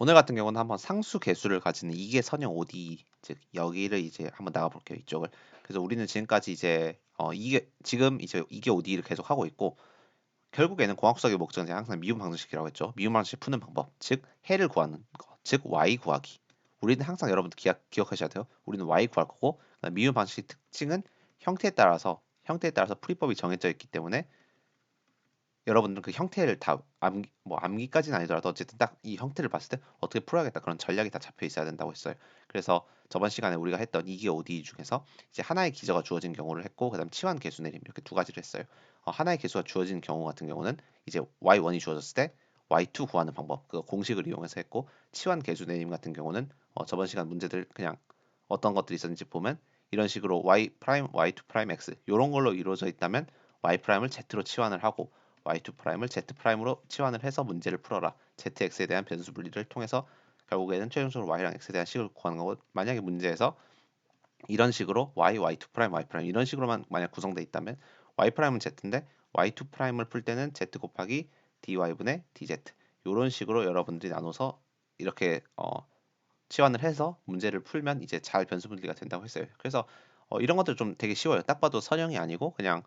오늘 같은 경우는 한번 상수 개수를 가지는 이게 선형 ODE 즉 여기를 이제 한번 나가 볼게요. 이쪽을. 그래서 우리는 지금까지 이제 이게 지금 이제 이게 ODE를 계속 하고 있고 결국에는 공학수학의 목적은 이제 항상 미분 방정식이라고 했죠. 미분 방정식 푸는 방법, 즉 해를 구하는 거, 즉 y 구하기. 우리는 항상 여러분들 기억하셔야 돼요. 우리는 y 구할 거고 미분 방정식 특징은 형태에 따라서 풀이법이 정해져 있기 때문에 여러분들은 그 형태를 다 암기까지는 아니더라도 어쨌든 딱 이 형태를 봤을 때 어떻게 풀어야겠다 그런 전략이 다 잡혀 있어야 된다고 했어요. 그래서 저번 시간에 우리가 했던 이게 ODE 중에서 이제 하나의 기저가 주어진 경우를 했고 그다음 치환 개수 내림 이렇게 두 가지를 했어요. 하나의 개수가 주어진 경우 같은 경우는 이제 y1이 주어졌을 때 y2 구하는 방법 그 공식을 이용해서 했고 치환 개수 내림 같은 경우는 저번 시간 문제들 그냥 어떤 것들이 있었는지 보면 이런 식으로 y 프라임, y2 프라임 x 이런 걸로 이루어져 있다면 y 프라임을 z로 치환을 하고 y2 프라임을 z 프라임으로 치환을 해서 문제를 풀어라. zx에 대한 변수 분리를 통해서 결국에는 최종적으로 y랑 x에 대한 식을 구하는 거고 만약에 문제에서 이런 식으로 y2 프라임, y 프라임 이런 식으로만 만약 구성돼 있다면 y 프라임은 z인데 y2 프라임을 풀 때는 z 곱하기 dy분의 dz 이런 식으로 여러분들이 나눠서 이렇게 치환을 해서 문제를 풀면 이제 잘 변수 분리가 된다고 했어요. 그래서 이런 것들 좀 되게 쉬워요. 딱 봐도 선형이 아니고 그냥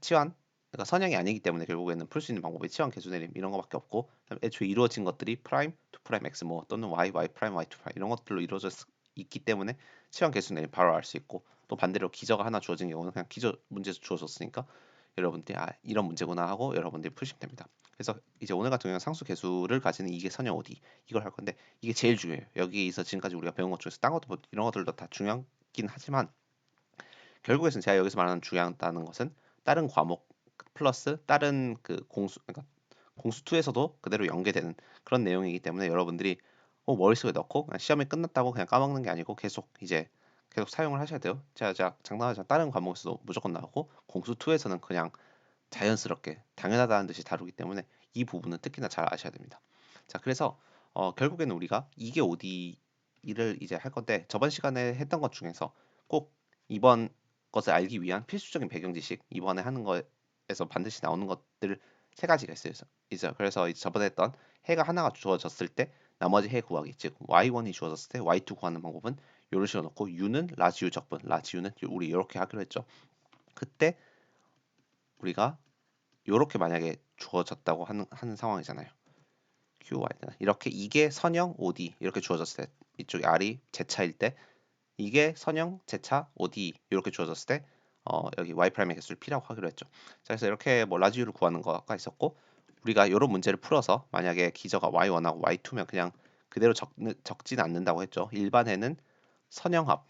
치환 그러니까 선형이 아니기 때문에 결국에는 풀 수 있는 방법이 치환 개수 내림 이런 거밖에 없고 애초에 이루어진 것들이 프라임, 투 프라임 x 뭐 또는 y, y 프라임, y 투 프라임 이런 것들로 이루어져 있기 때문에 치환 개수 내림 바로 알 수 있고 또 반대로 기저가 하나 주어진 경우는 그냥 기저 문제에서 주어졌으니까 여러분들이 이런 문제구나 하고 여러분들이 푸시면 됩니다. 그래서 이제 오늘 같은 경우는 상수 개수를 가지는 이게 선형 OD 이걸 할 건데 이게 제일 중요해요. 여기서 지금까지 우리가 배운 것 중에서 딴 것도 뭐 이런 것들도 다 중요하긴 하지만 결국에는 제가 여기서 말하는 중요하다는 것은 다른 과목 플러스 다른 그 공수 그러니까 공수 2에서도 그대로 연계되는 그런 내용이기 때문에 여러분들이 머릿속에 넣고 그냥 시험이 끝났다고 그냥 까먹는 게 아니고 계속 사용을 하셔야 돼요. 제가 장난하지만 다른 과목에서도 무조건 나오고 공수 2에서는 그냥 자연스럽게 당연하다는 듯이 다루기 때문에 이 부분은 특히나 잘 아셔야 됩니다. 자, 그래서 결국에는 우리가 이게 OD를 이제 할 건데 저번 시간에 했던 것 중에서 꼭 이번 것을 알기 위한 필수적인 배경 지식 이번에 하는 거에서 반드시 나오는 것들 세 가지가 있어요. 그래서 이제 저번에 했던 해가 하나가 주어졌을 때 나머지 해 구하기 즉 y1이 주어졌을 때 y2 구하는 방법은 요런 식으로 놓고 u는 라지 u 적분 라지 u는 우리 이렇게 하기로 했죠. 그때 우리가 요렇게 만약에 주어졌다고 하는 상황이잖아요. QY는 이렇게 이게 선형 OD 이렇게 주어졌을 때 이쪽에 R이 제차일 때 이게 선형 제차 OD 이렇게 주어졌을 때 여기 Y 프라임의 개수를 P라고 하기로 했죠. 자, 그래서 이렇게 뭐 라지유를 구하는 거가 있었고 우리가 이런 문제를 풀어서 만약에 기저가 Y1하고 Y2면 그냥 그대로 적지는 않는다고 했죠. 일반에는 선형합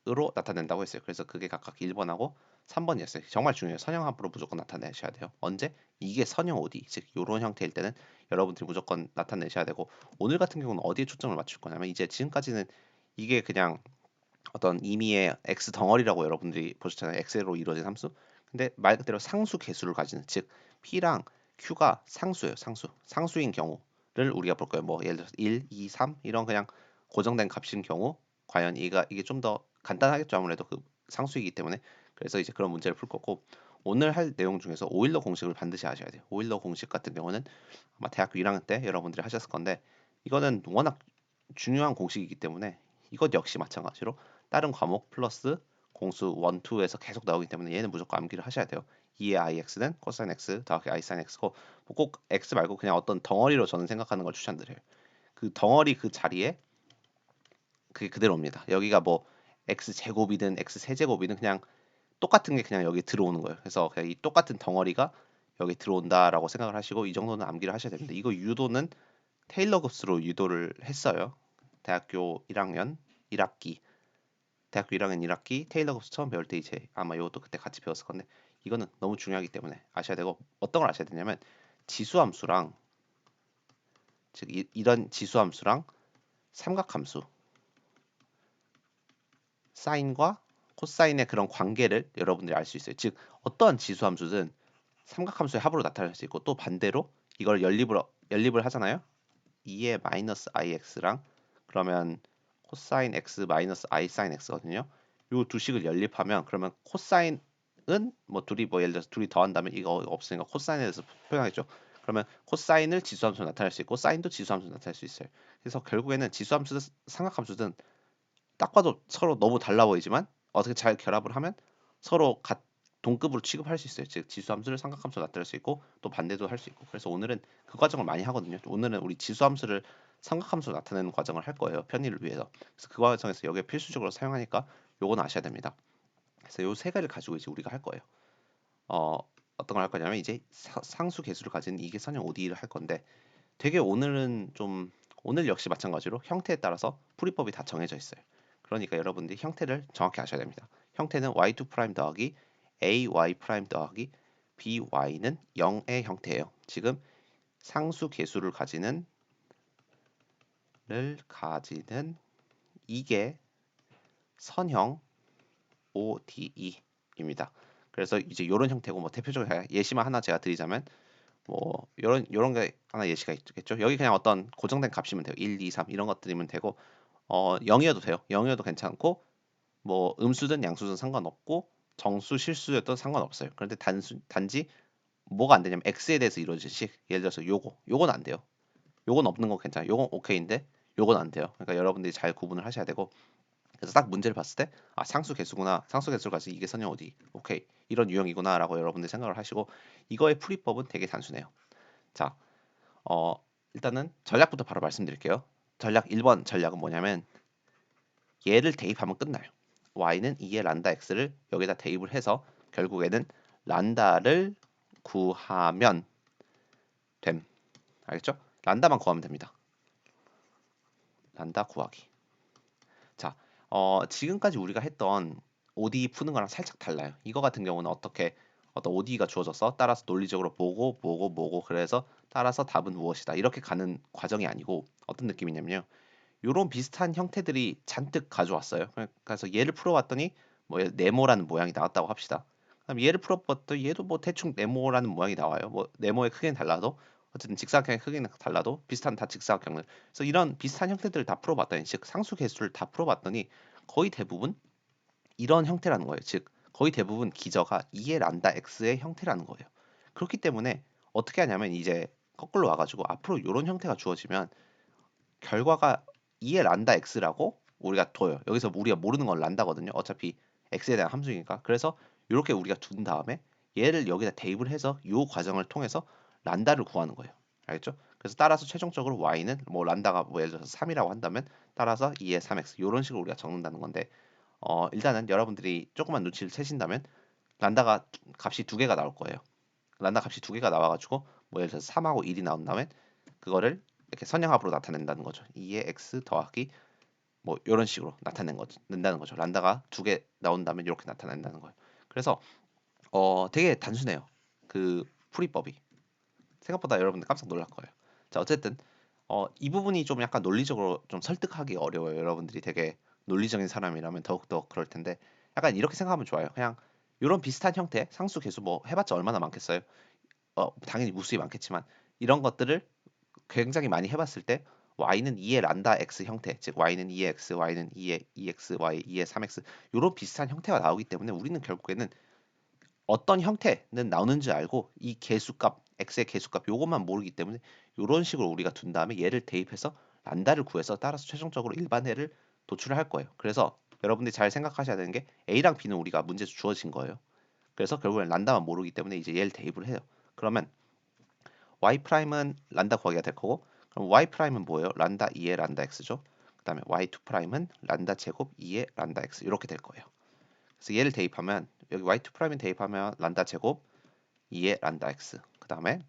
으로 나타낸다고 했어요. 그래서 그게 각각 1번하고 3번이었어요. 정말 중요해요. 선형합으로 무조건 나타내셔야 돼요. 언제? 이게 선형 OD, 즉 이런 형태일 때는 여러분들이 무조건 나타내셔야 되고 오늘 같은 경우는 어디에 초점을 맞출 거냐면 이제 지금까지는 이게 그냥 어떤 임의의 x 덩어리라고 여러분들이 보셨잖아요. x로 이루어진 함수. 근데 말 그대로 상수 개수를 가지는 즉 p랑 q가 상수예요. 상수인 경우를 우리가 볼 거예요. 뭐 예를 들어서 1, 2, 3 이런 그냥 고정된 값인 경우 과연 이게 좀 더 간단하겠죠. 아무래도 그 상수이기 때문에. 그래서 이제 그런 문제를 풀 거고 오늘 할 내용 중에서 오일러 공식을 반드시 아셔야 돼요. 오일러 공식 같은 경우는 아마 대학교 1학년 때 여러분들이 하셨을 건데 이거는 워낙 중요한 공식이기 때문에 이것 역시 마찬가지로 다른 과목 플러스 공수 1, 2에서 계속 나오기 때문에 얘는 무조건 암기를 하셔야 돼요. 2의 ix는 코사인 x 더하기 i 사인 x고 뭐꼭 x 말고 그냥 어떤 덩어리로 저는 생각하는 걸 추천드려요. 그 덩어리 그 자리에 그게 그대로입니다. 여기가 뭐 x 제곱이든 x 세제곱이든 그냥 똑같은 게 그냥 여기 들어오는 거예요. 그래서 그냥 이 똑같은 덩어리가 여기 들어온다라고 생각을 하시고 이 정도는 암기를 하셔야 됩니다. 이거 유도는 테일러 급수로 유도를 했어요. 대학교 1학년 1학기 대학교 1학년 1학기 테일러 급수 처음 배울 때 이제 아마 이것도 그때 같이 배웠을 건데 이거는 너무 중요하기 때문에 아셔야 되고 어떤 걸 아셔야 되냐면 지수함수랑 즉 이런 지수함수랑 삼각함수 사인과 코사인의 그런 관계를 여러분들이 알 수 있어요. 즉 어떠한 지수함수든 삼각함수의 합으로 나타낼 수 있고 또 반대로 이걸 연립을 하잖아요. 2의 마이너스 ix랑 그러면 코사인 x 마이너스 i 사인 x거든요. 요 두 식을 연립하면 그러면 코사인은 뭐 둘이 뭐 예를 들어서 둘이 더한다면 이거 없으니까 코사인에 대해서 표현하겠죠. 그러면 코사인을 지수함수로 나타낼 수 있고 사인도 지수함수로 나타낼 수 있어요. 그래서 결국에는 지수함수든 삼각함수든 딱 봐도 서로 너무 달라 보이지만 어떻게 잘 결합을 하면 서로 동급으로 취급할 수 있어요. 즉 지수함수를 삼각함수로 나타낼 수 있고 또 반대도 할 수 있고. 그래서 오늘은 그 과정을 많이 하거든요. 오늘은 우리 지수함수를 삼각함수로 나타내는 과정을 할 거예요. 편의를 위해서. 그래서 그 과정에서 여기에 필수적으로 사용하니까 요건 아셔야 됩니다. 그래서 요 세 가지를 가지고 이제 우리가 할 거예요. 어, 어떤 걸 할 거냐면 이제 상수 개수를 가진 이게 선형 ODE를 할 건데 되게 오늘은 좀 오늘 역시 마찬가지로 형태에 따라서 풀이법이 다 정해져 있어요. 그러니까 여러분들이 형태를 정확히 아셔야 됩니다. 형태는 y2 프라임 더하기 ay 프라임 더하기 by는 0의 형태예요. 지금 상수 개수를 가지는 이게 선형 ODE입니다. 그래서 이제 이런 형태고 뭐 대표적으로 예시만 하나 제가 드리자면 뭐 요런 게 하나 예시가 있겠죠. 여기 그냥 어떤 고정된 값이면 돼요. 1, 2, 3 이런 것들이면 되고 0이어도 돼요. 0이어도 괜찮고 뭐 음수든 양수든 상관없고 정수 실수였던 상관없어요. 그런데 단지 뭐가 안 되냐면 x에 대해서 이루어질 식 예를 들어서 요건 안 돼요. 요건 없는 거 괜찮아요. 요건 오케이인데 요건 안 돼요. 그러니까 여러분들이 잘 구분을 하셔야 되고 그래서 딱 문제를 봤을 때 아 상수 개수구나 상수 개수를 가지고 이게 선형 어디 오케이 이런 유형이구나라고 여러분들이 생각을 하시고 이거의 풀이법은 되게 단순해요. 자 일단은 전략부터 바로 말씀드릴게요. 전략 1번 전략은 뭐냐면 얘를 대입하면 끝나요. y는 2의 란다 x를 여기다 대입을 해서 결국에는 란다를 구하면 됨. 알겠죠? 란다만 구하면 됩니다. 란다 구하기. 자, 지금까지 우리가 했던 ODE 푸는 거랑 살짝 달라요. 이거 같은 경우는 어떤 ODE가 주어져서 따라서 논리적으로 보고 그래서 따라서 답은 무엇이다 이렇게 가는 과정이 아니고 어떤 느낌이냐면요. 요런 비슷한 형태들이 잔뜩 가져왔어요. 그래서 얘를 풀어봤더니 뭐 네모라는 모양이 나왔다고 합시다. 그럼 얘를 풀어봤더니 얘도 뭐 대충 네모라는 모양이 나와요. 뭐 네모의 크기는 달라도 어쨌든 직사각형의 크기는 달라도 비슷한 다 직사각형들. 그래서 이런 비슷한 형태들을 다 풀어봤더니 즉 상수 개수를 다 풀어봤더니 거의 대부분 이런 형태라는 거예요. 즉 거의 대부분 기저가 2의 란다 x의 형태라는 거예요. 그렇기 때문에 어떻게 하냐면 이제 거꾸로 와가지고 앞으로 이런 형태가 주어지면 결과가 2의 란다 x라고 우리가 둬요. 여기서 우리가 모르는 건 란다거든요. 어차피 x에 대한 함수니까. 그래서 이렇게 우리가 둔 다음에 얘를 여기다 대입을 해서 이 과정을 통해서 란다를 구하는 거예요. 알겠죠? 그래서 따라서 최종적으로 y는 뭐 란다가 뭐 예를 들어서 3이라고 한다면 따라서 2의 3x 이런 식으로 우리가 적는다는 건데 일단은 여러분들이 조금만 눈치를 채신다면 란다가 값이 두 개가 나올 거예요. 란다 값이 두 개가 나와가지고 뭐 예를 들어서 3하고 1이 나온다면 그거를 이렇게 선형합으로 나타낸다는 거죠. 2의 x 더하기 뭐 이런 식으로 낸다는 거죠. 란다가 두 개 나온다면 이렇게 나타낸다는 거예요. 그래서 되게 단순해요. 그 풀이법이 생각보다 여러분들 깜짝 놀랄 거예요. 자 어쨌든 이 부분이 좀 약간 논리적으로 좀 설득하기 어려워요. 여러분들이 되게 논리적인 사람이라면 더욱더 그럴 텐데 약간 이렇게 생각하면 좋아요. 그냥 이런 비슷한 형태 상수 계수 뭐 해봤자 얼마나 많겠어요. 당연히 무수히 많겠지만 이런 것들을 굉장히 많이 해봤을 때 y는 2의 란다 x 형태, 즉 y는 2의 x, y는 2의 2x, y 2의 3x 이런 비슷한 형태가 나오기 때문에 우리는 결국에는 어떤 형태는 나오는지 알고 이 개수값, x의 개수값 요것만 모르기 때문에 이런 식으로 우리가 둔 다음에 얘를 대입해서 란다를 구해서 따라서 최종적으로 일반해를 도출을 할 거예요. 그래서 여러분들이 잘 생각하셔야 되는 게 a랑 b는 우리가 문제에서 주어진 거예요. 그래서 결국엔 란다만 모르기 때문에 이제 얘를 대입을 해요. 그러면 y 프라임은 란다 구하기가 될 거고 그럼 y 프라임은 뭐예요? 란다 2의 란다 x죠. 그다음에 y2 프라임은 란다 제곱 2의 란다 x 이렇게 될 거예요. 그래서 얘를 대입하면 여기 y2 프라임을 대입하면 란다 제곱 2의 란다 x 그다음에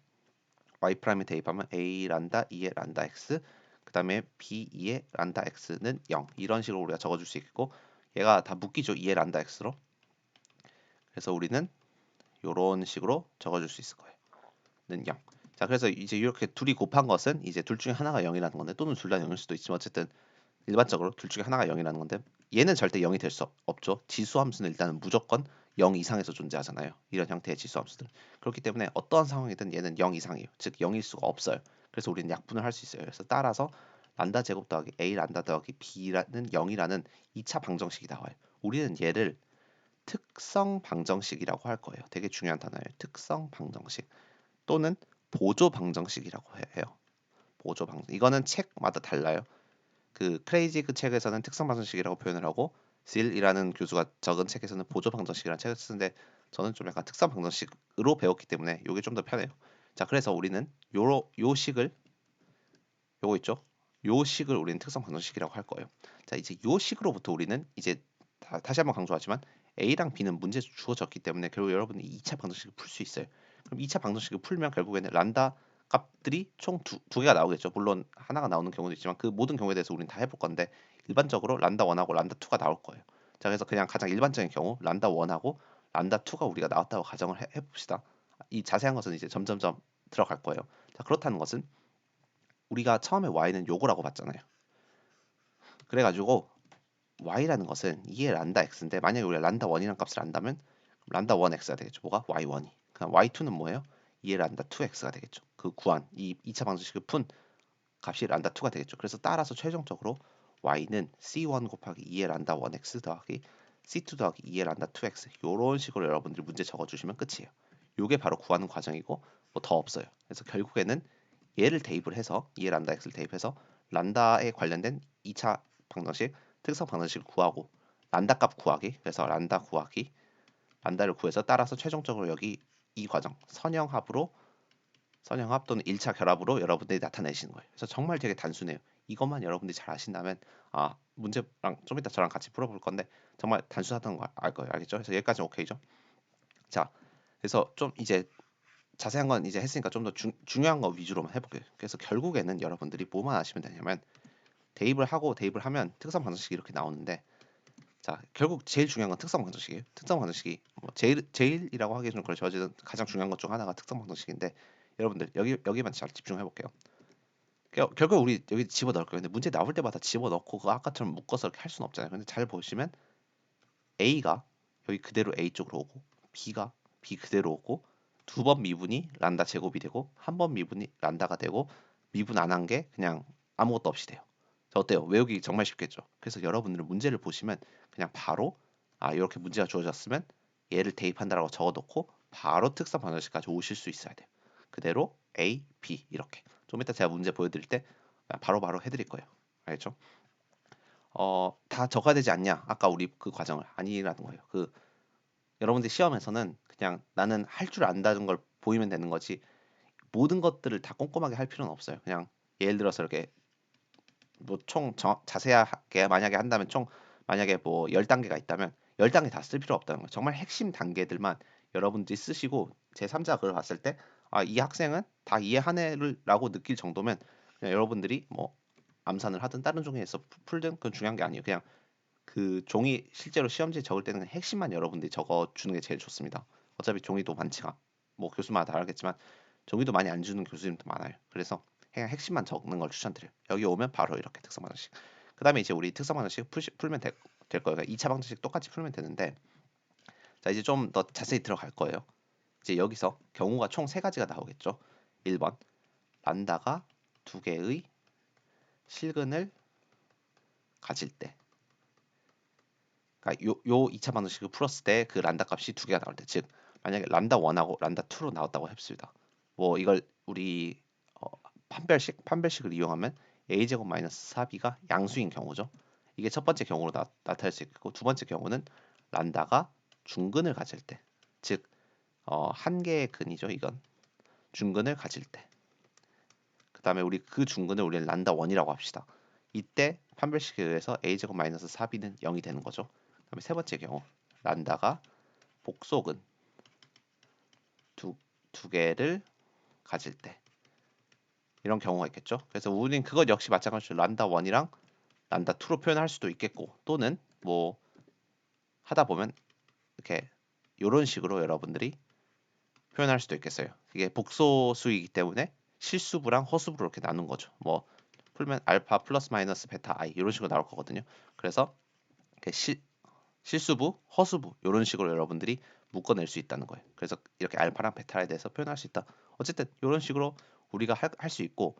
y 프라임을 대입하면 a 란다 2의 란다 x 그다음에 b 2의 란다 x는 0 이런 식으로 우리가 적어줄 수 있겠고 얘가 다 묶이죠 2의 란다 x로. 그래서 우리는 이런 식으로 적어줄 수 있을 거예요. 는 0. 자, 그래서 이제 이렇게 둘이 곱한 것은 이제 둘 중에 하나가 0이라는 건데 또는 둘 다 0일 수도 있지만 어쨌든 일반적으로 둘 중에 하나가 0이라는 건데 얘는 절대 0이 될 수 없죠. 지수 함수는 일단은 무조건 0 이상에서 존재하잖아요. 이런 형태의 지수 함수들. 그렇기 때문에 어떠한 상황이든 얘는 0 이상이에요. 즉 0일 수가 없어요. 그래서 우리는 약분을 할 수 있어요. 그래서 따라서 란다 제곱 더하기 a 란다 더하기 b라는 0이라는 2차 방정식이 나와요. 우리는 얘를 특성 방정식이라고 할 거예요. 되게 중요한 단어예요. 특성 방정식. 또는 보조 방정식이라고 해요. 보조 방정. 이거는 책마다 달라요. 그 크레이지 그 책에서는 특성 방정식이라고 표현을 하고 실이라는 교수가 적은 책에서는 보조 방정식이라는 책을 쓰는데 저는 좀 약간 특성 방정식으로 배웠기 때문에 이게 좀 더 편해요. 자, 그래서 우리는 요 식을 요거 있죠? 요 식을 우리는 특성 방정식이라고 할 거예요. 자, 이제 요 식으로부터 우리는 이제 다시 한번 강조하지만 A랑 B는 문제 주어졌기 때문에 결국 여러분이 2차 방정식을 풀 수 있어요. 그럼 2차 방정식을 풀면 결국에는 란다 값들이 총 두 개가 나오겠죠. 물론 하나가 나오는 경우도 있지만 그 모든 경우에 대해서 우리는 다 해볼 건데 일반적으로 란다 1하고 란다 2가 나올 거예요. 자, 그래서 그냥 가장 일반적인 경우 란다 1하고 란다 2가 우리가 나왔다고 가정을 해봅시다. 이 자세한 것은 이제 점점점 들어갈 거예요. 자, 그렇다는 것은 우리가 처음에 y는 요거라고 봤잖아요. 그래가지고 y라는 것은 이게 란다 x인데 만약에 우리가 란다 1이라는 값을 안다면 란다 1 x가 되겠죠. 뭐가? y1이. 그럼 y2는 뭐예요? 이게 란다 2 x가 되겠죠. 그 구한 이 2차 방정식을 푼 값이 란다 2가 되겠죠. 그래서 따라서 최종적으로 y는 c1 곱하기 2의 란다 1x 더하기 c2 더하기 2의 란다 2x 이런 식으로 여러분들이 문제 적어주시면 끝이에요. 요게 바로 구하는 과정이고 뭐 더 없어요. 그래서 결국에는 얘를 대입을 해서 2의 란다 x를 대입해서 란다에 관련된 2차 방정식 특성 방정식을 구하고 란다 값 구하기 그래서 란다 구하기 란다를 구해서 따라서 최종적으로 여기 이 과정 선형합 또는 1차 결합으로 여러분들이 나타내시는 거예요. 그래서 정말 되게 단순해요. 이것만 여러분들이 잘 아신다면 문제랑 좀 이따 저랑 같이 풀어볼 건데 정말 단순하다는 거 알 거예요. 알겠죠? 그래서 여기까지 오케이죠? 자, 그래서 좀 이제 자세한 건 이제 했으니까 좀 더 중요한 거 위주로만 해볼게요. 그래서 결국에는 여러분들이 뭐만 아시면 되냐면 대입을 하면 특성 방정식이 이렇게 나오는데 자 결국 제일 중요한 건 특성 방정식이에요. 특성 방정식이 뭐 제일이라고 하기 좀 그렇죠. 어쨌든 가장 중요한 것 중 하나가 특성 방정식인데 여러분들 여기만 잘 집중해 볼게요. 결국 우리 여기 집어 넣을 거예요. 근데 문제 나올 때마다 집어 넣고 그 아까처럼 묶어서 이렇게 할 수는 없잖아요. 근데 잘 보시면 A가 여기 그대로 A 쪽으로 오고 B가 B 그대로 오고 두 번 미분이 란다 제곱이 되고 한 번 미분이 란다가 되고 미분 안 한 게 그냥 아무것도 없이 돼요. 자, 어때요? 외우기 정말 쉽겠죠? 그래서 여러분들은 문제를 보시면 그냥 바로 이렇게 문제가 주어졌으면 얘를 대입한다라고 적어놓고 바로 특성 방정식까지 오실 수 있어야 돼요. 그대로 A, B 이렇게. 좀 이따 제가 문제 보여드릴 때 바로바로 해드릴 거예요. 알겠죠? 다 적어야 되지 않냐? 아까 우리 그 과정을 아니라는 거예요. 여러분들 시험에서는 그냥 나는 할 줄 안다는 걸 보이면 되는 거지 모든 것들을 다 꼼꼼하게 할 필요는 없어요. 그냥 예를 들어서 이렇게 뭐 자세하게 만약에 한다면 총 만약에 뭐 10단계가 있다면 10단계 다 쓸 필요 없다는 거예요. 정말 핵심 단계들만 여러분들이 쓰시고 제3자 그걸 봤을 때 이 학생은 다 이해하네라고 느낄 정도면 그냥 여러분들이 뭐 암산을 하든 다른 종이에서 풀든 그건 중요한 게 아니에요. 그냥 그 종이 실제로 시험지에 적을 때는 핵심만 여러분들이 적어 주는 게 제일 좋습니다. 어차피 종이도 많지가 뭐 교수마다 다르겠지만 종이도 많이 안 주는 교수님도 많아요. 그래서 그냥 핵심만 적는 걸 추천드려요. 여기 오면 바로 이렇게 특성 방정식. 그다음에 이제 우리 특성 방정식 풀면 될 거예요. 그러니까 2차 방정식 똑같이 풀면 되는데 자 이제 좀 더 자세히 들어갈 거예요. 이제 여기서 경우가 총 세 가지가 나오겠죠. 1번 란다가 두 개의 실근을 가질 때 그러니까 요 2차 방정식을 풀었을 때 그 란다 값이 두 개가 나올 때, 즉 만약에 란다 1하고 란다 2로 나왔다고 해봅시다. 뭐 이걸 우리 판별식을 이용하면 a 제곱 마이너스 4b가 양수인 경우죠. 이게 첫 번째 경우로 나타날 수 있고 두 번째 경우는 란다가 중근을 가질 때, 즉 한 개의 근이죠. 이건 중근을 가질 때. 그 다음에 우리 그 중근을 우리는 란다 1이라고 합시다. 이때 판별식에 의해서 a 제곱 마이너스 4b는 0이 되는 거죠. 그다음에 세 번째 경우 란다가 복속은 두, 두 개를 가질 때 이런 경우가 있겠죠. 그래서 우리는 그것 역시 마찬가지로 란다 1이랑 란다 2로 표현할 수도 있겠고 또는 뭐 하다 보면 이렇게 이런 식으로 여러분들이 표현할 수도 있겠어요. 이게 복소수이기 때문에 실수부랑 허수부로 이렇게 나눈 거죠. 뭐 풀면 알파 플러스 마이너스 베타 i 이런 식으로 나올 거거든요. 그래서 이렇게 실수부, 허수부 이런 식으로 여러분들이 묶어낼 수 있다는 거예요. 그래서 이렇게 알파랑 베타에 대해서 표현할 수 있다. 어쨌든 이런 식으로 우리가 할 수 있고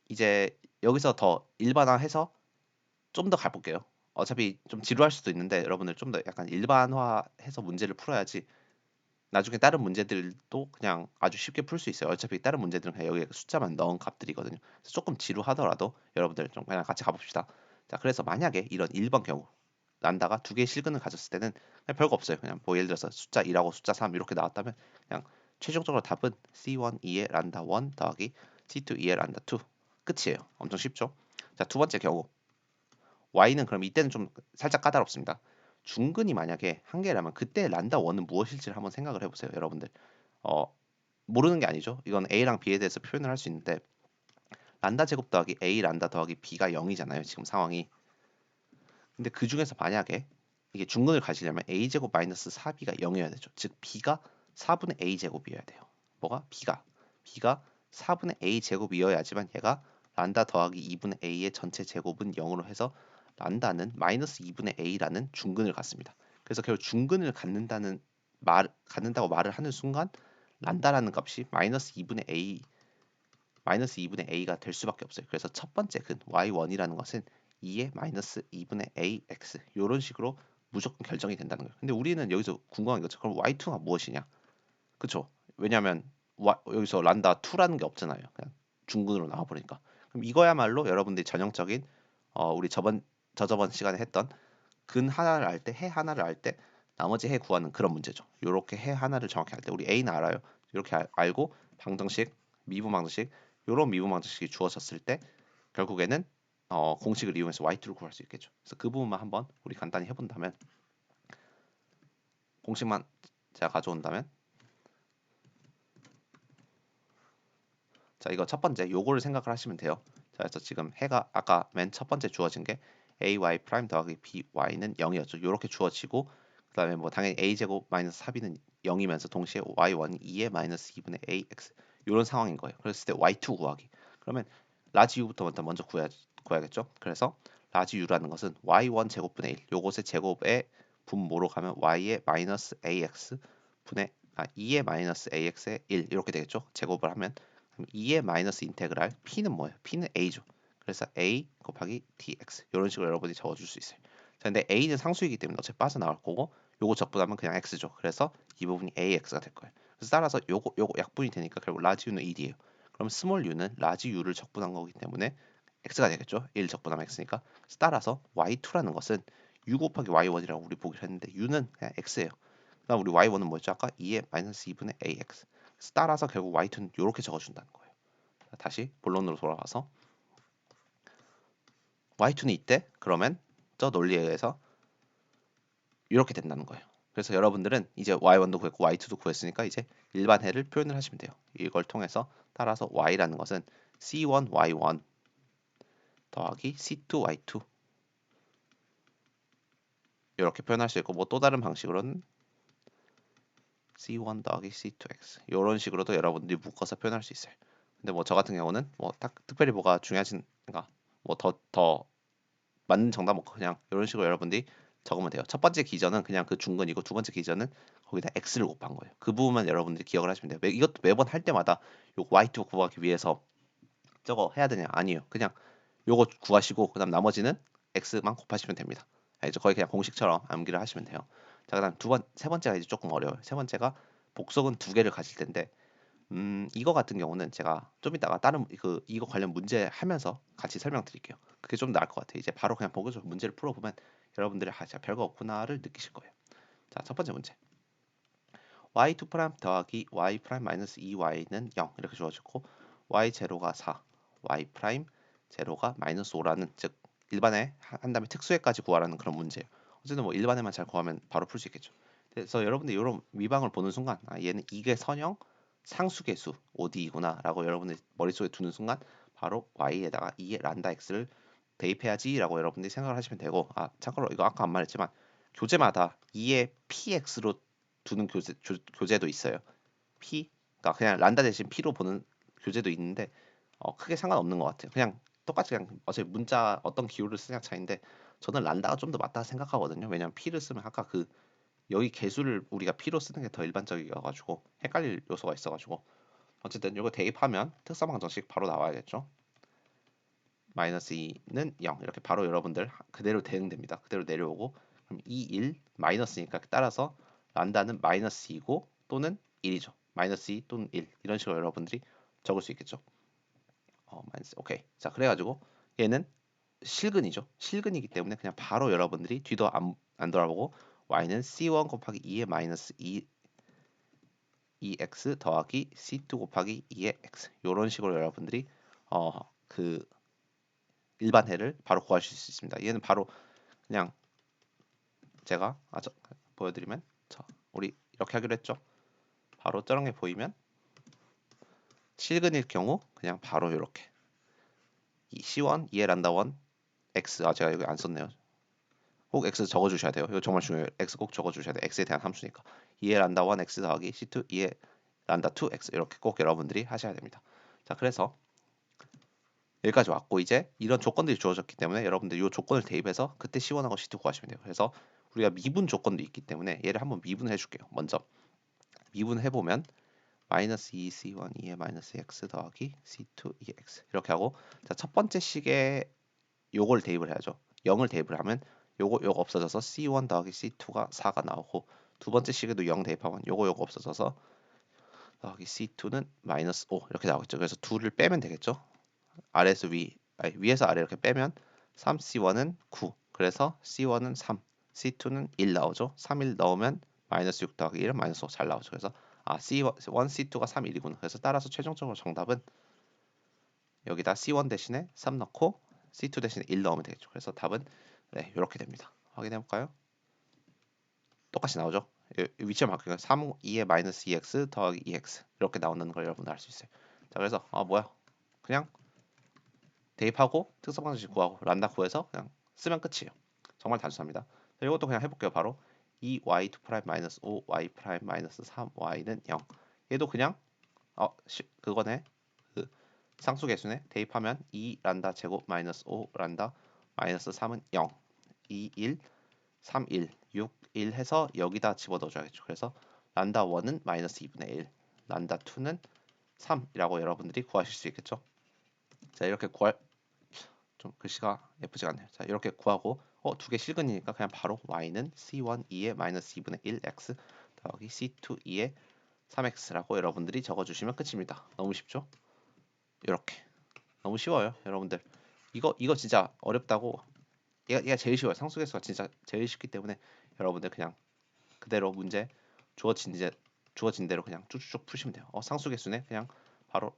이제 여기서 더 일반화해서 좀 더 가볼게요. 어차피 좀 지루할 수도 있는데 여러분들 좀 더 약간 일반화해서 문제를 풀어야지 나중에 다른 문제들도 그냥 아주 쉽게 풀 수 있어요. 어차피 다른 문제들은 그냥 여기에 숫자만 넣은 값들이거든요. 그래서 조금 지루하더라도 여러분들 좀 그냥 같이 가봅시다. 자, 그래서 만약에 이런 1번 경우 란다가 두 개의 실근을 가졌을 때는 그냥 별거 없어요. 그냥 뭐 예를 들어서 숫자 1하고 숫자 3 이렇게 나왔다면 그냥 최종적으로 답은 C1 2의 란다 1 더하기 C2 2의 란다 2 끝이에요. 엄청 쉽죠? 자, 두 번째 경우 y는 그럼 이때는 좀 살짝 까다롭습니다. 중근이 만약에 한 개라면 그때 란다 1은 무엇일지를 한번 생각을 해보세요, 여러분들. 어, 모르는 게 아니죠. 이건 a랑 b에 대해서 표현을 할 수 있는데 란다 제곱 더하기 a 란다 더하기 b가 0이잖아요, 지금 상황이. 근데 그 중에서 만약에 이게 중근을 가지려면 a 제곱 마이너스 4b가 0이어야 되죠. 즉 b가 4분의 a 제곱이어야 돼요. 뭐가? b가 4분의 a 제곱이어야지만 얘가 란다 더하기 2분의 a의 전체 제곱은 0으로 해서 란다는 마이너스 2분의 a라는 중근을 갖습니다. 그래서 결국 중근을 갖는다고 말을 하는 순간 란다라는 값이 마이너스 2분의 a가 될 수밖에 없어요. 그래서 첫 번째 근 y1이라는 것은 2의 마이너스 2분의 ax 이런 식으로 무조건 결정이 된다는 거예요. 근데 우리는 여기서 궁금한 게 그럼 y2가 무엇이냐? 그쵸? 왜냐하면 여기서 란다 2라는 게 없잖아요. 그냥 중근으로 나와버리니까. 그럼 이거야말로 여러분들이 전형적인 우리 저저번 시간에 했던 근 하나를 알 때, 해 하나를 알 때 나머지 해 구하는 그런 문제죠. 이렇게 해 하나를 정확히 알 때 우리 A는 알아요. 이렇게 알고 방정식, 미분 방정식, 이런 미분 방정식이 주어졌을 때 결국에는 공식을 이용해서 y2를 구할 수 있겠죠. 그래서 그 부분만 한번 우리 간단히 해본다면 공식만 제가 가져온다면 자 이거 첫 번째 요거를 생각을 하시면 돼요. 자 그래서 지금 해가 아까 맨 첫 번째 주어진 게 ay 프라임 더하기 by는 0이었죠. 요렇게 주어지고 그다음에 뭐 당연히 a 제곱 마이너스 4b는 0이면서 동시에 y1이 2의 마이너스 2분의 ax 이런 상황인 거예요. 그랬을 때 y2 구하기. 그러면 라지 u부터 먼저 구해야겠죠. 그래서 라지 u라는 것은 y1 제곱분의 1 요것의 제곱의 분모로 가면 y의 마이너스 ax 분의 2의 마이너스 ax의 1 이렇게 되겠죠. 제곱을 하면 그럼 2의 마이너스 인테그랄 p는 뭐예요? p는 a죠. 그래서 a 곱하기 dx 이런 식으로 여러분이 적어줄 수 있어요. 자, 근데 a는 상수이기 때문에 어차피 빠져나올 거고 요거 적분하면 그냥 x죠. 그래서 이 부분이 ax가 될 거예요. 그래서 따라서 요거 약분이 되니까 결국 라지 u는 1이에요. 그럼 스몰 u는 라지 u를 적분한 거기 때문에 x가 되겠죠. 1 적분하면 x니까. 그래서 따라서 y2라는 것은 u 곱하기 y1이라고 우리 보기로 했는데 u는 그냥 x예요. 그다음 우리 y1은 뭐였죠? 아까 2의 마이너스 2분의 ax. 그래서 따라서 결국 y2는 이렇게 적어준다는 거예요. 다시 본론으로 돌아가서 y2는 이때 그러면 저 논리에 의해서 이렇게 된다는 거예요. 그래서 여러분들은 이제 y1도 구했고 y2도 구했으니까 이제 일반 해를 표현을 하시면 돼요. 이걸 통해서 따라서 y라는 것은 c1 y1 더하기 c2 y2 이렇게 표현할 수 있고 뭐 또 다른 방식으로는 c1 더하기 c2x 이런 식으로도 여러분들이 묶어서 표현할 수 있어요. 근데 뭐 저 같은 경우는 뭐 특별히 뭐가 중요하진가 뭐 더 맞는 정답 뭐 그냥 이런 식으로 여러분들이 적으면 돼요. 첫 번째 기전은 그냥 그 중근이고 두 번째 기전은 거기다 x를 곱한 거예요. 그 부분만 여러분들이 기억을 하시면 돼요. 이것도 매번 할 때마다 요 y2 구하기 위해서 저거 해야 되냐? 아니에요. 그냥 요거 구하시고 그다음 나머지는 x만 곱하시면 됩니다. 알죠? 거의 그냥 공식처럼 암기를 하시면 돼요. 자, 그다음 세 번째가 이제 조금 어려워요. 세 번째가 복속은 두 개를 가질 텐데 이거 같은 경우는 제가 좀 이따가 다른 이거 관련 문제 하면서 같이 설명드릴게요. 그게 좀 나을 것 같아요. 이제 바로 그냥 보고서 문제를 풀어보면 여러분들이 진짜 별거 없구나를 느끼실 거예요. 자, 첫 번째 문제. y2 프라임 더하기 y 프라임 마이너스 2y는 0 이렇게 주어졌고 y 제로가 4, y 프라임 제로가 마이너스 5라는 즉 일반에 한 다음에 특수에까지 구하라는 그런 문제예요. 어쨌든 뭐 일반에만 잘 구하면 바로 풀 수 있겠죠. 그래서 여러분들 이런 위방을 보는 순간 얘는 이게 선형 상수계수 ODE구나라고 여러분들 머릿속에 두는 순간 바로 y에다가 2의 란다 x를 대입해야지라고 여러분들이 생각을 하시면 되고 참고로 이거 아까 안 말했지만 교재마다 2의 px로 두는 교재도 있어요. p 그러니까 그냥 란다 대신 p로 보는 교재도 있는데 크게 상관없는 것 같아요. 그냥 똑같이 그냥 어차피 문자 어떤 기호를 쓰냐 차인데 저는 란다가 좀 더 맞다 생각하거든요. 왜냐면 p를 쓰면 아까 그 여기 개수를 우리가 p로 쓰는 게 더 일반적이어가지고 헷갈릴 요소가 있어가지고 어쨌든 이거 대입하면 특성방정식 바로 나와야겠죠. 마이너스 2는 0 이렇게 바로 여러분들 그대로 대응됩니다. 그대로 내려오고 그럼 2, 1 마이너스니까 따라서 란다는 마이너스 2고 또는 1이죠. 마이너스 2 또는 1 이런 식으로 여러분들이 적을 수 있겠죠. 마이너스 오케이. 자 그래가지고 얘는 실근이죠. 실근이기 때문에 그냥 바로 여러분들이 뒤도 안 돌아보고 y는 c1 곱하기 2의 마이너스 2x 더하기 c2 곱하기 2의 x 이런 식으로 여러분들이 그 일반해를 바로 구하실 수 있습니다. 얘는 바로 그냥 제가 보여드리면 자 우리 이렇게 하기로 했죠. 바로 저런 게 보이면 실근일 경우 그냥 바로 이렇게 이 C1 2의 란다 1 x 제가 여기 안 썼네요. 꼭 x 적어주셔야 돼요. 이거 정말 중요해요. x 꼭 적어주셔야 돼요. x에 대한 함수니까 2의 란다 1 x 더하기 C2 2의 란다 2 x 이렇게 꼭 여러분들이 하셔야 됩니다. 자 그래서 여기까지 왔고 이제 이런 조건들이 주어졌기 때문에 여러분들 이 조건을 대입해서 그때 C1하고 C2 구하시면 돼요. 그래서 우리가 미분 조건도 있기 때문에 얘를 한번 미분해 줄게요. 먼저 미분해 보면 마이너스 2C1 2의 마이너스 x 더하기 C2 2x 이렇게 하고 자, 첫 번째 식에 요걸 대입을 해야죠. 0을 대입을 하면 요거 없어져서 C1 더하기 C2가 4가 나오고 두 번째 식에도 0 대입하면 요거 없어져서 더하기 C2는 마이너스 5 이렇게 나오겠죠. 그래서 2를 빼면 되겠죠. 아래에서 위에서 아래 이렇게 빼면 3C1은 9 그래서 C1은 3 C2는 1 나오죠. 3, 1 넣으면 마이너스 6 더하기 1은 마이너스 5 잘 나오죠. 그래서 C1, C2가 3, 1이구나. 그래서 따라서 최종적으로 정답은 여기다 C1 대신에 3 넣고 C2 대신에 1 넣으면 되겠죠. 그래서 답은 네, 이렇게 됩니다. 확인해 볼까요? 똑같이 나오죠. 위치만 바뀌면 3, 2의 마이너스 2x 더하기 2x 이렇게 나온다는 걸 여러분 알 수 있어요. 자, 그래서 뭐야? 그냥 대입하고 특성 방정식 구하고 란다 구해서 그냥 쓰면 끝이에요. 정말 단순합니다. 자, 이것도 그냥 해볼게요. 바로 2y2 프라임 마이너스 5y 프라임 마이너스 3y는 0. 얘도 그냥 그거네. 그 상수계수네. 대입하면 2 란다 제곱 마이너스 5 란다 마이너스 3은 0. 2, 1, 3, 1, 6, 1 해서 여기다 집어넣어줘야겠죠. 그래서 란다 1은 마이너스 2분의 1, 란다 2는 3이라고 여러분들이 구하실 수 있겠죠. 자 이렇게 좀 글씨가 예쁘지가 않네요. 자 이렇게 구하고 두 개 실근이니까 그냥 바로 y는 c1 2의 마이너스 2분의 1 x 더하기 c2 2의 3x라고 여러분들이 적어주시면 끝입니다. 너무 쉽죠? 이렇게 너무 쉬워요, 여러분들. 이거 진짜 어렵다고 얘가 제일 쉬워요. 상수계수가 진짜 제일 쉽기 때문에 여러분들 그냥 그대로 문제 주어진 대로 그냥 쭉쭉 푸시면 돼요. 상수계수네 그냥 바로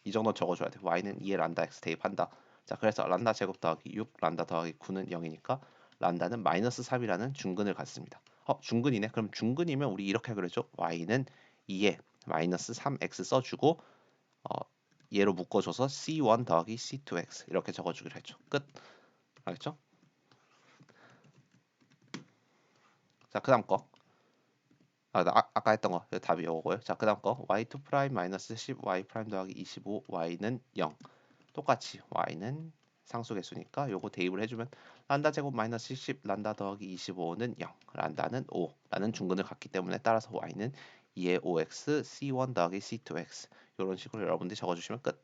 이 정도 적어줘야 돼. y는 2의 란다 x 대입한다. 자 그래서 란다 제곱 더하기 6 란다 더하기 9는 0이니까 란다는 마이너스 3이라는 중근을 갖습니다. 중근이네. 그럼 중근이면 우리 이렇게 하기로 했죠. y는 2에 마이너스 3x 써주고 얘로 묶어줘서 c1 더하기 c2x 이렇게 적어주기로 했죠. 끝. 알겠죠? 자 그다음 거. 아까 했던 거 답이 이거고요. 자 그다음 거 y2 프라임 마이너스 10 y 프라임 더하기 25 y는 0. 똑같이 y는 상수계수니까 요거 대입을 해주면 란다 제곱 마이너스 10 란다 더하기 25는 0 란다는 5라는 중근을 갖기 때문에 따라서 y는 2의 5x c1 더하기 c2x 이런 식으로 여러분들이 적어주시면 끝.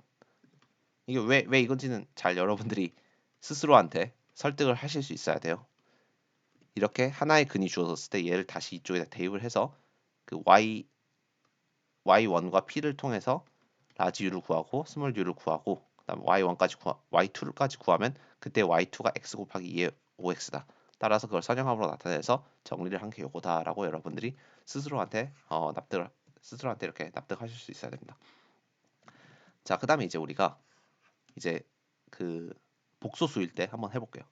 이게 왜 이건지는 잘 여러분들이 스스로한테 설득을 하실 수 있어야 돼요. 이렇게 하나의 근이 주어졌을 때 얘를 다시 이쪽에다 대입을 해서 그 y1과 p를 통해서 라지 u를 구하고 스몰 u를 구하고 그다음 y2까지 구하면 그때 y2가 x 곱하기 2의 5x다. 따라서 그걸 선형함으로 나타내서 정리를 한 게 요거다라고 여러분들이 스스로한테 이렇게 납득하실 수 있어야 됩니다. 자, 그다음에 이제 우리가 이제 그 복소수일 때 한번 해볼게요.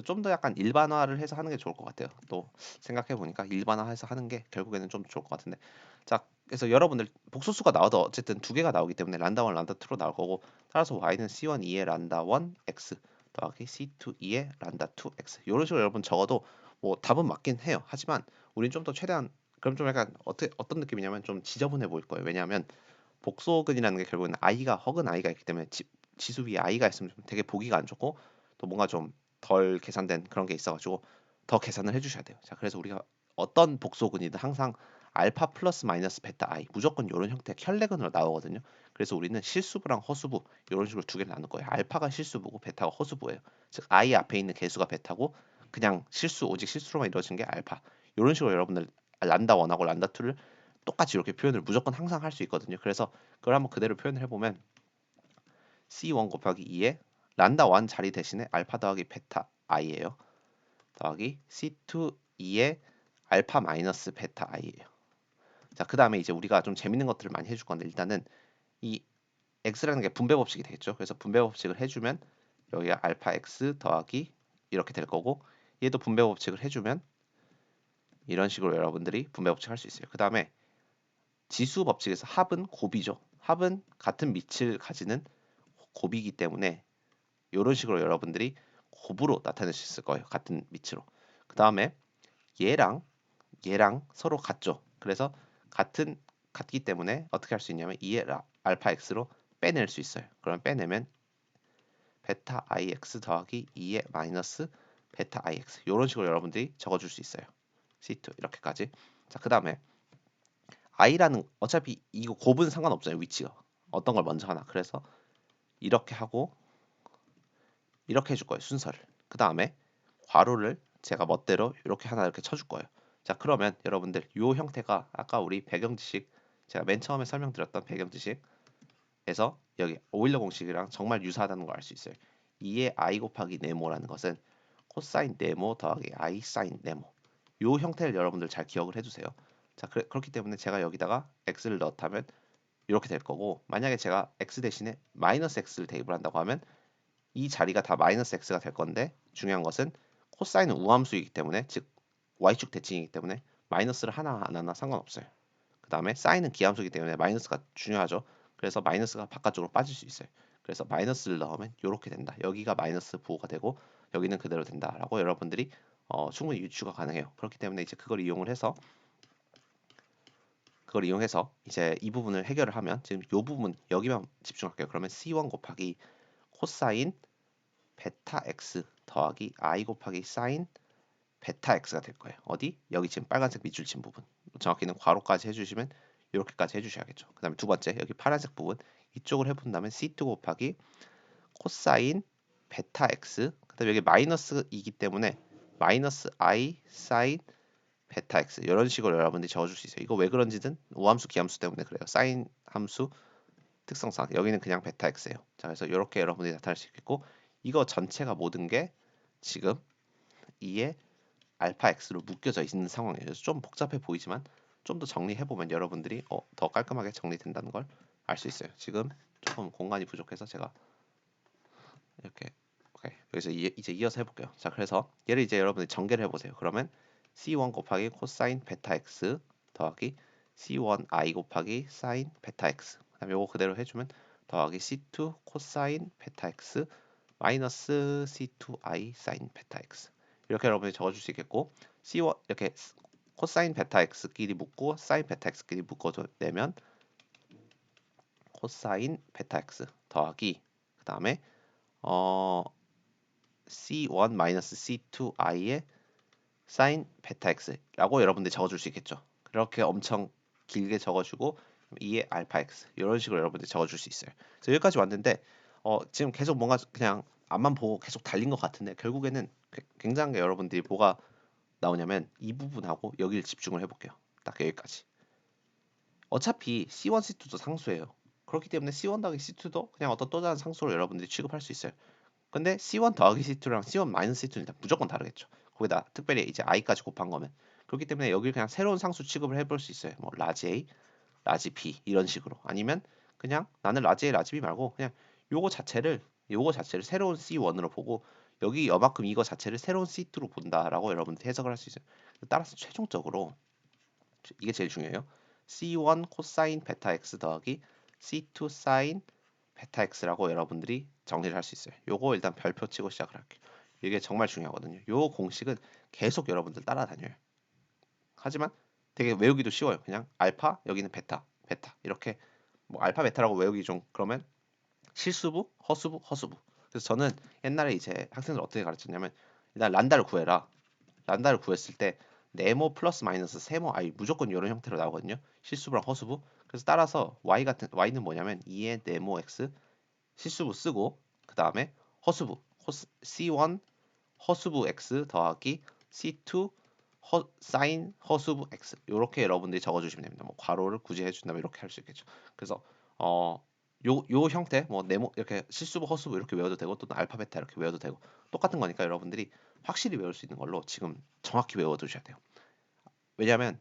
좀 더 약간 일반화를 해서 하는 게 좋을 것 같아요. 또 생각해 보니까 일반화해서 하는 게 결국에는 좀 좋을 것 같은데. 자, 그래서 여러분들 복소수가 나와도 어쨌든 두 개가 나오기 때문에 란다 1, 란다 2로 나올 거고 따라서 y는 c1 2의 란다 1 x 더하기 c2 2의 란다 2 x 이런 식으로 여러분 적어도 뭐 답은 맞긴 해요. 하지만 우린 좀 더 최대한 그럼 좀 약간 어떤 느낌이냐면 좀 지저분해 보일 거예요. 왜냐하면 복소근이라는 게 결국은 허근 i가 있기 때문에 지수 위에 i가 있으면 좀 되게 보기가 안 좋고 또 뭔가 좀 덜 계산된 그런 게 있어가지고 더 계산을 해주셔야 돼요. 자, 그래서 우리가 어떤 복소근이든 항상 알파 플러스 마이너스 베타 i 무조건 이런 형태의 혈내근으로 나오거든요. 그래서 우리는 실수부랑 허수부 이런 식으로 두 개를 나눌 거예요. 알파가 실수부고 베타가 허수부예요. 즉 i 앞에 있는 개수가 베타고 그냥 오직 실수로만 이루어진 게 알파. 이런 식으로 여러분들 란다 1하고 란다 2를 똑같이 이렇게 표현을 무조건 항상 할 수 있거든요. 그래서 그걸 한번 그대로 표현을 해보면 C1 곱하기 2에 란다 1 자리 대신에 알파 더하기 베타 i예요. 더하기 C2 2에 알파 마이너스 베타 i예요. 자, 그 다음에 이제 우리가 좀 재밌는 것들을 많이 해줄 건데 일단은 이 x라는 게 분배 법칙이 되겠죠. 그래서 분배 법칙을 해주면 여기가 알파 x 더하기 이렇게 될 거고 얘도 분배 법칙을 해주면 이런 식으로 여러분들이 분배 법칙 할 수 있어요. 그 다음에 지수 법칙에서 합은 곱이죠. 합은 같은 밑을 가지는 곱이기 때문에 이런 식으로 여러분들이 곱으로 나타낼 수 있을 거예요. 같은 밑으로. 그 다음에 얘랑 서로 같죠. 그래서 같기 때문에 어떻게 할 수 있냐면 2의 알파 x로 빼낼 수 있어요. 그럼 빼내면 베타 ix 더하기 2의 마이너스 베타 ix 이런 식으로 여러분들이 적어줄 수 있어요. C2 이렇게까지. 자, 그 다음에 i라는 어차피 이거 곱은 상관없잖아요. 위치가 어떤 걸 먼저 하나. 그래서 이렇게 하고 이렇게 해줄 거예요. 순서를. 그 다음에 괄호를 제가 멋대로 이렇게 하나 이렇게 쳐줄 거예요. 자, 그러면 여러분들 이 형태가 아까 우리 배경 지식 제가 맨 처음에 설명드렸던 배경 지식에서 여기 오일러 공식이랑 정말 유사하다는 걸 알 수 있어요. 2의 i 곱하기 네모라는 것은 코사인 네모 더하기 i 사인 네모 이 형태를 여러분들 잘 기억을 해주세요. 자, 그렇기 때문에 제가 여기다가 x를 넣었다면 이렇게 될 거고 만약에 제가 x 대신에 마이너스 x를 대입을 한다고 하면 이 자리가 다 마이너스 x가 될 건데 중요한 것은 코사인은 우함수이기 때문에 즉 y축 대칭이기 때문에 마이너스를 하나 안 하나 상관없어요. 그 다음에 사인은 기함수이기 때문에 마이너스가 중요하죠. 그래서 마이너스가 바깥쪽으로 빠질 수 있어요. 그래서 마이너스를 넣으면 이렇게 된다. 여기가 마이너스 부호가 되고 여기는 그대로 된다라고 여러분들이 충분히 유추가 가능해요. 그렇기 때문에 이제 그걸 이용해서 이제 이 부분을 해결을 하면 지금 이 부분 여기만 집중할게요. 그러면 C1 곱하기 코사인 베타 x 더하기 i 곱하기 사인 베타 x가 될 거예요. 어디? 여기 지금 빨간색 밑줄 친 부분. 정확히는 괄호까지 해주시면 이렇게까지 해주셔야겠죠. 그 다음에 두 번째 여기 파란색 부분 이쪽을 해본다면 C2 곱하기 코사인 베타 x 그 다음에 여기 마이너스이기 때문에 마이너스 i 사인 베타 x 이런 식으로 여러분들이 적어줄 수 있어요. 이거 왜 그런지는 우함수 기함수 때문에 그래요. 사인 함수 특성상 여기는 그냥 베타 x예요. 자, 그래서 이렇게 여러분들이 나타낼 수 있겠고 이거 전체가 모든 게 지금 2의 알파 x로 묶여져 있는 상황이에요. 그래서 좀 복잡해 보이지만 좀 더 정리해 보면 여러분들이 더 깔끔하게 정리된다는 걸 알 수 있어요. 지금 조금 공간이 부족해서 제가 이렇게 오케이. 여기서 이제 이어서 해볼게요. 자, 그래서 얘를 이제 여러분들이 전개를 해보세요. 그러면 C1 곱하기 코사인 베타 x 더하기 C1i 곱하기 사인 베타 x 그다음에 요거 그대로 해주면 더하기 C2 코사인 베타 x 마이너스 C2i 사인 베타 x 이렇게 여러분이 적어줄 수 있겠고 C1 이렇게 코사인 베타 x끼리 묶고 사인 베타 x끼리 묶어서 내면 코사인 베타 x 더하기 그 다음에 C1 마이너스 C2i의 사인 베타 x라고 여러분들이 적어줄 수 있겠죠. 그렇게 엄청 길게 적어주고 2의 알파 x 이런 식으로 여러분들이 적어줄 수 있어요. 그래서 여기까지 왔는데 지금 계속 뭔가 그냥 앞만 보고 계속 달린 것 같은데 결국에는 굉장한 게 여러분들이 뭐가 나오냐면 이 부분하고 여기를 집중을 해볼게요. 딱 여기까지. 어차피 C1, C2도 상수예요. 그렇기 때문에 C1 더하기 C2도 그냥 어떤 또 다른 상수로 여러분들이 취급할 수 있어요. 근데 C1 더하기 C2랑 C1 마이너스 C2는 무조건 다르겠죠. 거기다 특별히 이제 i까지 곱한 거면 그렇기 때문에 여기를 그냥 새로운 상수 취급을 해볼 수 있어요. 뭐 라지 A, 라지 B 이런 식으로 아니면 그냥 나는 라지 A, 라지 B 말고 그냥 요거 자체를 새로운 C1으로 보고 여기 여만큼 이거 자체를 새로운 C2로 본다라고 여러분들 해석을 할 수 있어요. 따라서 최종적으로 이게 제일 중요해요. C1 코사인 베타 X 더하기 C2 사인 베타 X라고 여러분들이 정리를 할 수 있어요. 요거 일단 별표 치고 시작을 할게요. 이게 정말 중요하거든요. 요 공식은 계속 여러분들 따라다녀요. 하지만 되게 외우기도 쉬워요. 그냥 알파 여기는 베타 베타 이렇게 뭐 알파 베타라고 외우기 좀 그러면 실수부 허수부 허수부. 그래서 저는 옛날에 이제 학생들 어떻게 가르쳤냐면 일단 란다를 구해라. 란다를 구했을 때 네모 플러스 마이너스 세모 i 무조건 이런 형태로 나오거든요. 실수부랑 허수부. 그래서 따라서 y는 뭐냐면 2의 네모 x 실수부 쓰고 그 다음에 허수부 C1 허수부 x 더하기 C2 사인 허수부 x 이렇게 여러분들이 적어주시면 됩니다. 뭐 괄호를 굳이 해준다면 이렇게 할 수 있겠죠. 그래서 요 형태 뭐 네모 이렇게 실수부 허수부 이렇게 외워도 되고 또는 알파 베타 이렇게 외워도 되고 똑같은 거니까 여러분들이 확실히 외울 수 있는 걸로 지금 정확히 외워두셔야 돼요. 왜냐하면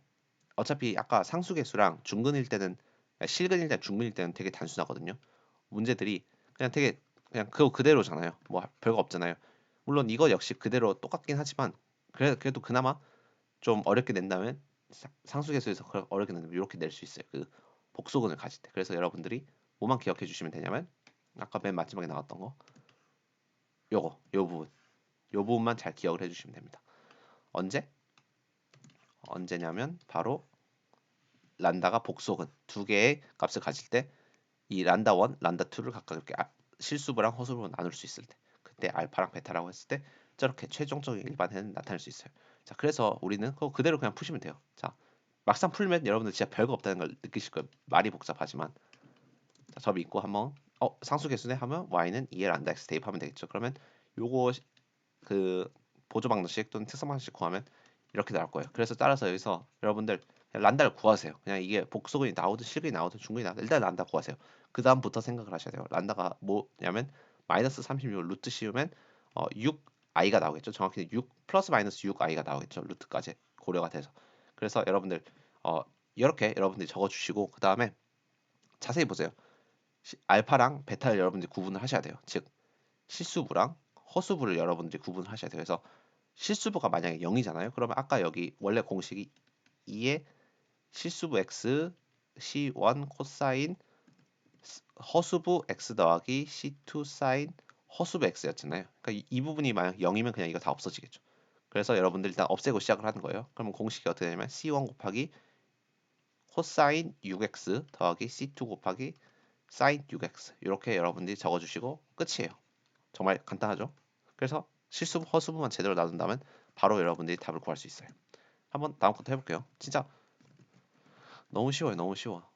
어차피 아까 상수계수랑 중근일 때는 실근일 때 중근일 때는 되게 단순하거든요. 문제들이 그냥 되게 그냥 그거 그대로잖아요. 뭐 별거 없잖아요. 물론 이거 역시 그대로 똑같긴 하지만 그래도 그나마 좀 어렵게 낸다면 상수계수에서 어렵게 낸다면 이렇게 낼 수 있어요. 그 복소근을 가질 때. 그래서 여러분들이 뭐만 기억해 주시면 되냐면 아까 맨 마지막에 나왔던 거 요 부분만 잘 기억을 해주시면 됩니다. 언제? 언제냐면 바로 란다가 복소근 두 개의 값을 가질 때 이 란다 1, 란다 2를 각각 이렇게 실수부랑 허수부로 나눌 수 있을 때 그때 알파랑 베타라고 했을 때 저렇게 최종적인 일반해는 나타날 수 있어요. 자, 그래서 우리는 그거 그대로 그냥 푸시면 돼요. 자, 막상 풀면 여러분들 진짜 별거 없다는 걸 느끼실 거예요. 말이 복잡하지만 자, 저 믿고 한번 상수계수네 하면 y는 2의 란다 x 대입하면 되겠죠. 그러면 요거 그 보조 방정식 또는 특성 방정식 구하면 이렇게 나올 거예요. 그래서 따라서 여기서 여러분들 그냥 란다를 구하세요. 그냥 이게 복소근이 나오든 실근이 나오든 중근이 나오든 일단 란다 구하세요. 그 다음부터 생각을 하셔야 돼요. 란다가 뭐냐면 마이너스 36을 루트 씌우면 6i가 나오겠죠. 정확히는 6 플러스 마이너스 6i가 나오겠죠. 루트까지 고려가 돼서. 그래서 여러분들 이렇게 여러분들이 적어주시고 그 다음에 자세히 보세요. 알파랑 베타를 여러분들이 구분을 하셔야 돼요. 즉 실수부랑 허수부를 여러분들이 구분을 하셔야 돼요. 그래서 실수부가 만약에 0이잖아요. 그러면 아까 여기 원래 공식이 2의 실수부 x c1 코사인 허수부 x 더하기 c2 사인 허수부 x였잖아요. 그러니까 이 부분이 만약 0이면 그냥 이거 다 없어지겠죠. 그래서 여러분들 일단 없애고 시작을 하는 거예요. 그러면 공식이 어떻게 되냐면 c1 곱하기 코사인 6x 더하기 c2 곱하기 사인 6x 이렇게 여러분들이 적어주시고 끝이에요. 정말 간단하죠? 그래서 실수부, 허수부만 제대로 나눈다면 바로 여러분들이 답을 구할 수 있어요. 한번 다음 것도 해볼게요. 진짜 너무 쉬워요. 너무 쉬워.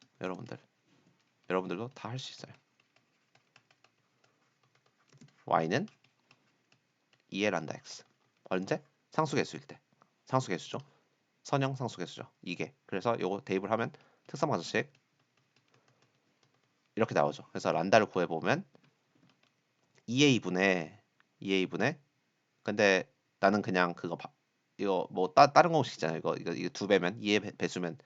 여러분들도 다 할 수 있어요. y는 2의 란다 x. 언제? 상수계수일 때. 상수계수죠. 선형 상수계수죠. 이게. 그래서 요거 대입을 하면 특성 방정식 이렇게 나오죠. 그래서 란다를 구해보면 2a분의 근데 나는 그냥 이거 뭐 다른 공식이잖아요. 이거 두 배면 2의 배수면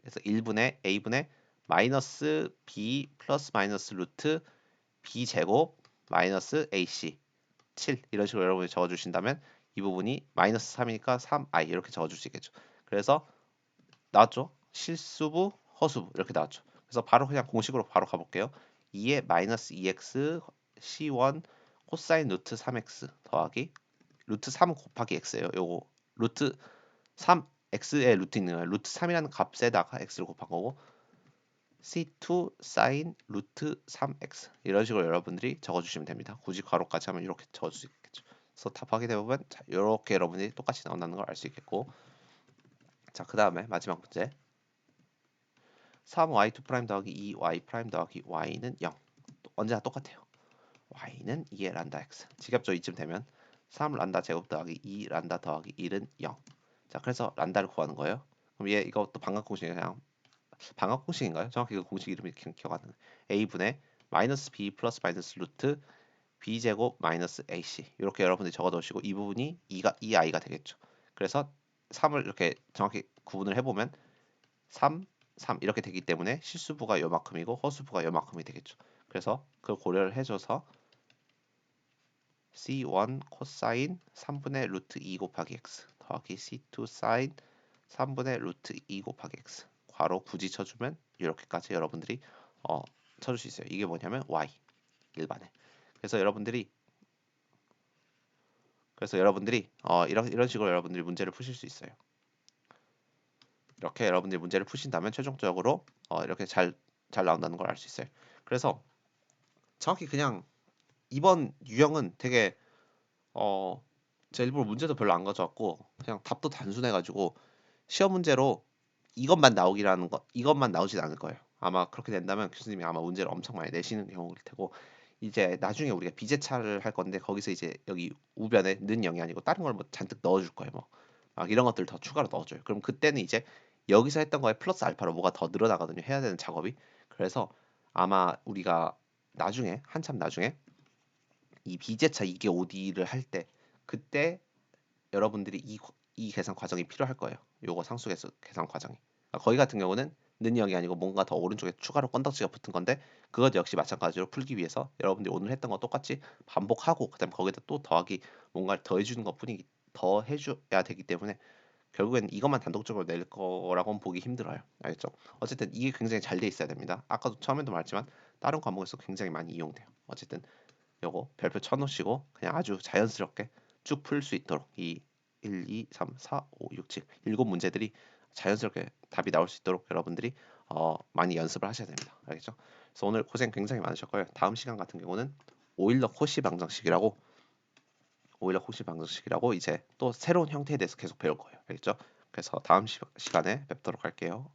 그래서 1분의 a분의 마이너스 b 플러스 마이너스 루트 b 제곱 마이너스 ac 7 이런 식으로 여러분이 적어주신다면 이 부분이 마이너스 3이니까 3i 이렇게 적어줄 수 있겠죠. 그래서 나왔죠. 실수부 허수부 이렇게 나왔죠. 그래서 바로 그냥 공식으로 바로 가볼게요. 2의 마이너스 2x c1 코사인 루트 3x 더하기 루트 3 곱하기 x예요. 요거 루트 3 x의 루트 있는 거예요. 루트 3이라는 값에다가 x를 곱한 거고 C2 사인 루트 3x 이런 식으로 여러분들이 적어주시면 됩니다. 굳이 괄호까지 하면 이렇게 적어줄 수 있겠죠. 그래서 답하게 되면 이렇게 여러분들이 똑같이 나온다는 걸 알 수 있겠고 자 그 다음에 마지막 문제 3y2 프라임 더하기 2y 프라임 더하기 y는 0 언제나 똑같아요. y는 2의 란다 x 지겹죠. 이쯤 되면 3 란다 제곱 더하기 2 란다 더하기 1은 0. 자 그래서 란다를 구하는 거예요. 그럼 얘 이것도 방각 공식이 그냥 방학 공식인가요? 정확히 그 공식 이름이 기억 안 나요. a분의 마이너스 b 플러스 마이너스 루트 b 제곱 마이너스 ac 이렇게 여러분들이 적어놓으시고 이 부분이 2i가 되겠죠. 그래서 3을 이렇게 정확히 구분을 해보면 3, 3 이렇게 되기 때문에 실수부가 요만큼이고 허수부가 요만큼이 되겠죠. 그래서 그걸 고려를 해줘서 c1 코사인 3분의 루트 2 곱하기 x 더하기 c2 사인 3분의 루트 2 곱하기 x 괄호 굳이 쳐주면 이렇게까지 여러분들이 어, 쳐줄 수 있어요. 이게 뭐냐면 y 일반에. 그래서 여러분들이 이런 식으로 여러분들이 문제를 푸실 수 있어요. 이렇게 여러분들이 문제를 푸신다면 최종적으로 이렇게 잘 나온다는 걸 알 수 있어요. 그래서 정확히 그냥 이번 유형은 되게 제가 일부러 문제도 별로 안 가져왔고 그냥 답도 단순해가지고 시험 문제로 이것만 나오진 않을 거예요. 아마 그렇게 된다면 교수님이 아마 문제를 엄청 많이 내시는 경우일 테고 이제 나중에 우리가 비제차를 할 건데 거기서 이제 여기 우변에 는 0이 아니고 다른 걸 뭐 잔뜩 넣어줄 거예요. 뭐 이런 것들 더 추가로 넣어줘요. 그럼 그때는 이제 여기서 했던 거에 플러스 알파로 뭐가 더 늘어나거든요. 해야 되는 작업이. 그래서 아마 우리가 나중에 한참 나중에 이 비제차 2개 OD를 할 때 그때 여러분들이 이 계산 과정이 필요할 거예요. 요거 상수계수 계산 과정이. 거기 같은 경우는 능력이 아니고 뭔가 더 오른쪽에 추가로 건덕지가 붙은 건데 그것 역시 마찬가지로 풀기 위해서 여러분들이 오늘 했던 거 똑같이 반복하고 그다음 거기다 또 더하기 뭔가를 더해주는 것뿐이 더 해줘야 되기 때문에 결국엔 이것만 단독적으로 낼 거라고는 보기 힘들어요. 알겠죠? 어쨌든 이게 굉장히 잘 돼 있어야 됩니다. 아까도 처음에도 말했지만 다른 과목에서 굉장히 많이 이용돼요. 어쨌든 요거 별표 쳐놓으시고 그냥 아주 자연스럽게 쭉 풀 수 있도록 이 1, 2, 3, 4, 5, 6, 7 일곱 문제들이 자연스럽게 답이 나올 수 있도록 여러분들이 많이 연습을 하셔야 됩니다. 알겠죠? 그래서 오늘 고생 굉장히 많으셨고요. 다음 시간 같은 경우는 오일러 코시 방정식이라고 이제 또 새로운 형태에 대해서 계속 배울 거예요. 알겠죠? 그래서 다음 시간에 뵙도록 할게요.